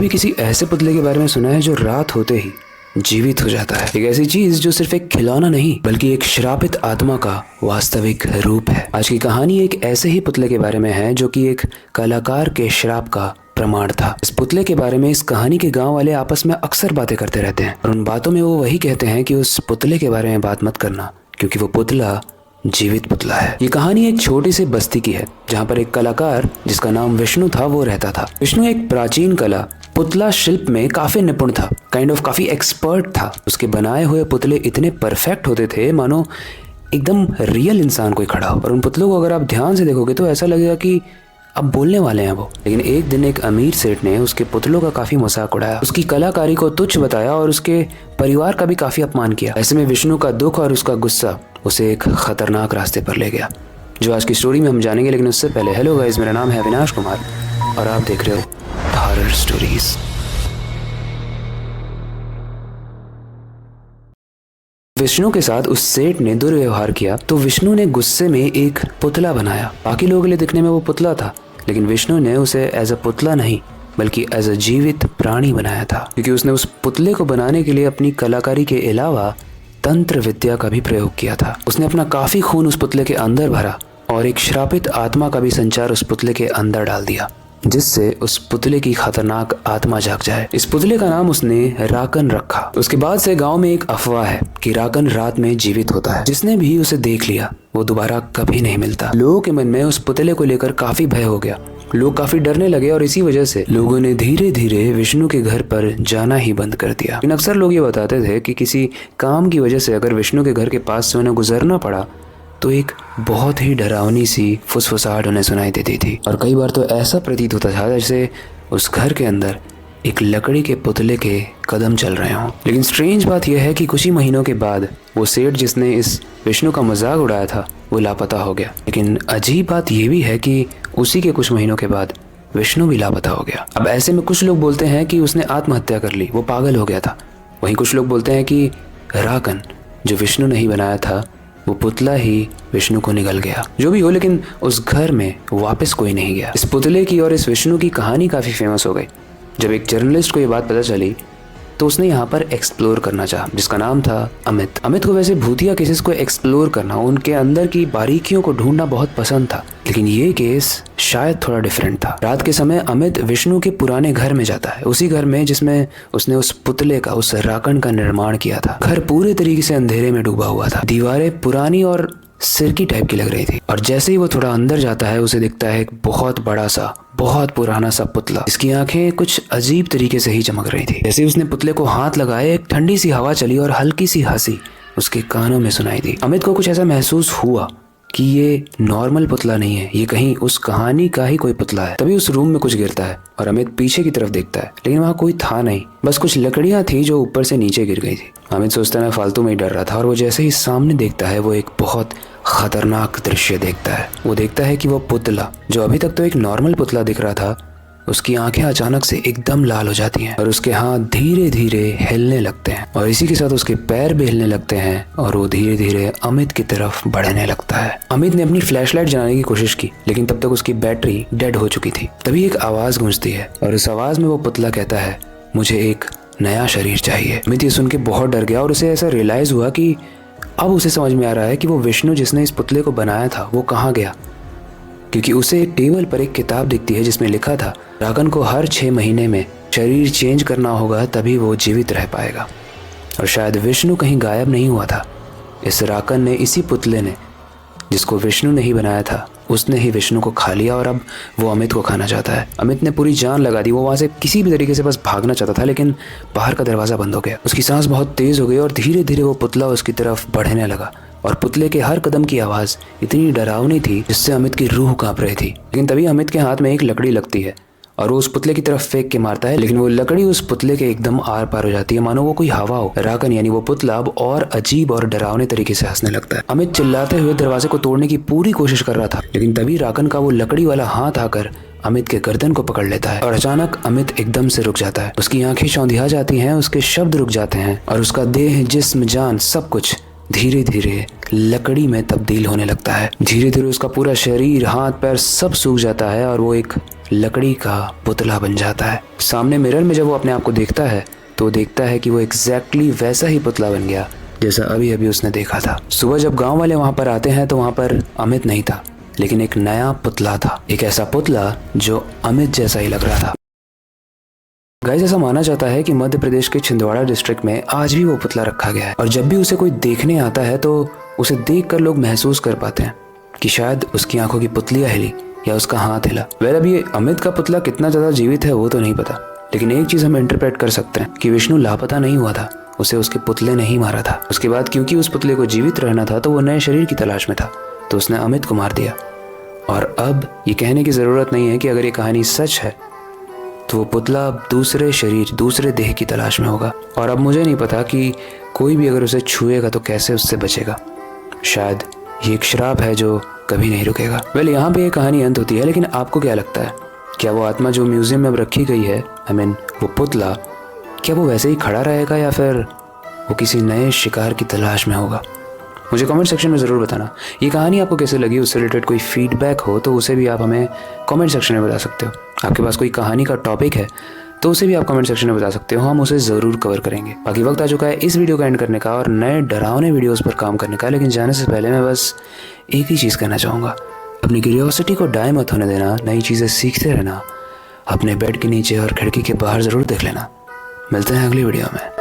कभी किसी ऐसे पुतले के बारे में सुना है जो रात होते ही जीवित हो जाता है? एक ऐसी चीज जो सिर्फ एक खिलौना नहीं बल्कि एक श्रापित आत्मा का वास्तविक रूप है। आज की कहानी एक ऐसे ही पुतले के बारे में है जो कि एक कलाकार के श्राप का प्रमाण था। इस पुतले के बारे में इस कहानी के गांव वाले आपस में अक्सर बातें करते रहते हैं और उन बातों में वो वही कहते हैं कि उस पुतले के बारे में बात मत करना क्योंकि वो पुतला जीवित पुतला है। ये कहानी एक छोटी सी बस्ती की है जहाँ पर एक कलाकार जिसका नाम विष्णु था वो रहता था। विष्णु एक प्राचीन कला पुतला शिल्प में काफी निपुण था, काफी एक्सपर्ट था। उसके बनाए हुए पुतले इतने परफेक्ट होते थे मानो एकदम रियल इंसान कोई खड़ा हो। और उन पुतलों को अगर आप ध्यान से देखोगे तो ऐसा लगेगा कि अब बोलने वाले हैं वो। लेकिन एक दिन एक अमीर सेठ ने उसके पुतलों का काफी मजाक उड़ाया, उसकी कलाकारी को तुच्छ बताया और उसके परिवार का भी काफी अपमान किया। ऐसे में विष्णु का दुख और उसका गुस्सा उसे एक खतरनाक रास्ते पर ले गया जो आज की स्टोरी में हम जानेंगे। लेकिन उससे पहले हेलो गाइस, मेरा नाम है अविनाश कुमार और आप देख रहे हो हॉरर स्टोरीज। विष्णु के साथ उस सेठ ने दुर्व्यवहार किया तो विष्णु ने गुस्से में एक पुतला बनाया। बाकी लोगों के लिए दिखने में वो पुतला था लेकिन विष्णु ने उसे एज अ पुतला नहीं बल्कि एज अ जीवित प्राणी बनाया था, क्योंकि उसने उस पुतले को बनाने के लिए अपनी कलाकारी के अलावा तंत्र विद्या का भी प्रयोग किया था। उसने अपना काफी खून उस पुतले के अंदर भरा और एक श्रापित आत्मा का भी संचार उस पुतले के अंदर डाल दिया जिससे उस पुतले की खतरनाक आत्मा जाग जाए। इस पुतले का नाम उसने राकन रखा। उसके बाद से गांव में एक अफवाह है कि राकन रात में जीवित होता है। जिसने भी उसे देख लिया वो दोबारा कभी नहीं मिलता। लोगों के मन में उस पुतले को लेकर काफी भय हो गया, लोग काफी डरने लगे और इसी वजह से लोगों ने धीरे धीरे विष्णु के घर पर जाना ही बंद कर दिया। लेकिन अक्सर लोग ये बताते थे कि किसी काम की वजह से अगर विष्णु के घर के पास से उन्हें गुजरना पड़ा तो एक बहुत ही डरावनी सी फुसफुसाहट उन्हें सुनाई देती थी और कई बार तो ऐसा प्रतीत होता था जैसे उस घर के अंदर एक लकड़ी के पुतले के कदम चल रहे हों। लेकिन स्ट्रेंज बात यह है कि कुछ ही महीनों के बाद वो सेठ जिसने इस विष्णु का मजाक उड़ाया था वो लापता हो गया। लेकिन अजीब बात यह भी है कि उसी के कुछ महीनों के बाद विष्णु भी लापता हो गया। अब ऐसे में कुछ लोग बोलते हैं कि उसने आत्महत्या कर ली, वो पागल हो गया था। वहीं कुछ लोग बोलते हैं कि राकन जो विष्णु ने ही बनाया था वो पुतला ही विष्णु को निगल गया। जो भी हो, लेकिन उस घर में वापस कोई नहीं गया। इस पुतले की और इस विष्णु की कहानी काफी फेमस हो गई। जब एक जर्नलिस्ट को ये बात पता चली तो उसने यहाँ पर एक्सप्लोर करना चाहा, जिसका नाम था अमित। अमित को वैसे भूतिया केसेस को एक्सप्लोर करना, उनके अंदर की बारीकियों को ढूंढना बहुत पसंद था, लेकिन ये केस शायद थोड़ा डिफरेंट था। रात के समय अमित विष्णु के पुराने घर में जाता है, उसी घर में जिसमें उसने उस पुतले का, उस राकन का निर्माण किया था। घर पूरे तरीके से अंधेरे में डूबा हुआ था, दीवारें पुरानी और सिरकी टाइप की लग रही थी और जैसे ही वो थोड़ा अंदर जाता है उसे दिखता है एक बहुत बड़ा सा, बहुत पुराना सा पुतला। इसकी आंखें कुछ अजीब तरीके से ही चमक रही थी। जैसे उसने पुतले को हाथ लगाए एक ठंडी सी हवा चली और हल्की सी हंसी उसके कानों में सुनाई दी। अमित को कुछ ऐसा महसूस हुआ कि ये नॉर्मल पुतला नहीं है, ये कहीं उस कहानी का ही कोई पुतला है। तभी उस रूम में कुछ गिरता है और अमित पीछे की तरफ देखता है, लेकिन वहाँ कोई था नहीं, बस कुछ लकड़ियां थी जो ऊपर से नीचे गिर गई थी। अमित सोचता है फालतू में ही डर रहा था और वो जैसे ही सामने देखता है वो एक बहुत खतरनाक दृश्य देखता है। वो देखता है कि वो पुतला जो अभी तक तो एक नॉर्मल पुतला दिख रहा था, उसकी आंखें अचानक से एकदम लाल हो जाती हैं और उसके हाथ धीरे धीरे हिलने लगते हैं और इसी के साथ उसके पैर भी हिलने लगते हैं और वो धीरे धीरे अमित की तरफ बढ़ने लगता है। अमित ने अपनी फ्लैशलाइट जलाने की कोशिश की लेकिन तब तक उसकी बैटरी डेड हो चुकी थी। तभी एक आवाज गूंजती है और उस आवाज में वो पुतला कहता है, मुझे एक नया शरीर चाहिए। अमित ये सुन के बहुत डर गया और उसे ऐसा रियलाइज हुआ कि अब उसे समझ में आ रहा है कि वो विष्णु जिसने इस पुतले को बनाया था वो कहाँ गया, क्योंकि उसे टेबल पर एक किताब दिखती है जिसमें लिखा था राकन को हर 6 महीने में शरीर चेंज करना होगा तभी वो जीवित रह पाएगा। और शायद विष्णु कहीं गायब नहीं हुआ था। इस राकन ने, इसी पुतले ने जिसको विष्णु ने ही बनाया था, उसने ही विष्णु को खा लिया और अब वो अमित को खाना चाहता है। अमित ने पूरी जान लगा दी, वो वहां से किसी भी तरीके से बस भागना चाहता था लेकिन बाहर का दरवाजा बंद हो गया। उसकी सांस बहुत तेज हो गई और धीरे धीरे वो पुतला उसकी तरफ बढ़ने लगा और पुतले के हर कदम की आवाज इतनी डरावनी थी जिससे अमित की रूह कांप रही थी। लेकिन तभी अमित के हाथ में एक लकड़ी लगती है और वो उस पुतले की तरफ फेंक के मारता है, लेकिन वो लकड़ी उस पुतले के एकदम आर पार हो जाती है, मानो वो कोई हवा हो। राकन यानी वो पुतला अब और अजीब और डरावने तरीके से हंसने लगता है। अमित चिल्लाते हुए दरवाजे को तोड़ने की पूरी कोशिश कर रहा था, लेकिन तभी राकन का वो लकड़ी वाला हाथ आकर अमित के गर्दन को पकड़ लेता है और अचानक अमित एकदम से रुक जाता है। उसकी आंखें चौंधिया जाती हैं, उसके शब्द रुक जाते हैं और उसका देह, जिस्म, जान सब कुछ धीरे धीरे लकड़ी में तब्दील होने लगता है। धीरे धीरे उसका पूरा शरीर, हाथ पैर सब सूख जाता है और वो एक लकड़ी का पुतला बन जाता है। सामने मिरर में जब वो अपने आप को देखता है तो देखता है कि वो एग्जैक्टली वैसा ही पुतला बन गया जैसा अभी अभी उसने देखा था। सुबह जब गांव वाले वहां पर आते हैं तो वहां पर अमित नहीं था, लेकिन एक नया पुतला था, एक ऐसा पुतला जो अमित जैसा ही लग रहा था। गाइस, ऐसा माना जाता है कि मध्य प्रदेश के छिंदवाड़ा डिस्ट्रिक्ट में आज भी वो पुतला रखा गया है और जब भी उसे कोई देखने आता है तो उसे देखकर लोग महसूस कर पाते हैं कि शायद उसकी आंखों की पुतलियां हिली या उसका हाथ हिला। वेल, अब ये अमित का पुतला कितना ज्यादा जीवित है वो तो नहीं पता, लेकिन एक चीज हम इंटरप्रेट कर सकते हैं कि विष्णु लापता नहीं हुआ था, उसे उसके पुतले ने ही मारा था। उसके बाद क्योंकि उस पुतले को जीवित रहना था तो वो नए शरीर की तलाश में था, तो उसने अमित को मार दिया। और अब ये कहने की जरूरत नहीं है कि अगर ये कहानी सच है तो वो पुतला अब दूसरे शरीर, दूसरे देह की तलाश में होगा। और अब मुझे नहीं पता कि कोई भी अगर उसे छुएगा तो कैसे उससे बचेगा। शायद ये एक श्राप है जो कभी नहीं रुकेगा। वेल, यहाँ पे ये कहानी अंत होती है, लेकिन आपको क्या लगता है, क्या वो आत्मा जो म्यूजियम में अब रखी गई है, वो पुतला, क्या वो वैसे ही खड़ा रहेगा या फिर वो किसी नए शिकार की तलाश में होगा? मुझे कमेंट सेक्शन में ज़रूर बताना। ये कहानी आपको कैसे लगी, उससे रिलेटेड कोई फीडबैक हो तो उसे भी आप हमें कमेंट सेक्शन में बता सकते हो। आपके पास कोई कहानी का टॉपिक है तो उसे भी आप कमेंट सेक्शन में बता सकते हो, हम उसे ज़रूर कवर करेंगे। बाकी वक्त आ चुका है इस वीडियो का एंड करने का और नए डरावने वीडियोज़ पर काम करने का, लेकिन जाने से पहले मैं बस एक ही चीज़ कहना चाहूँगा, अपनी क्यूरियोसिटी को डाई मत होने देना, नई चीज़ें सीखते रहना, अपने बेड के नीचे और खिड़की के बाहर ज़रूर देख लेना। मिलते हैं अगली वीडियो में।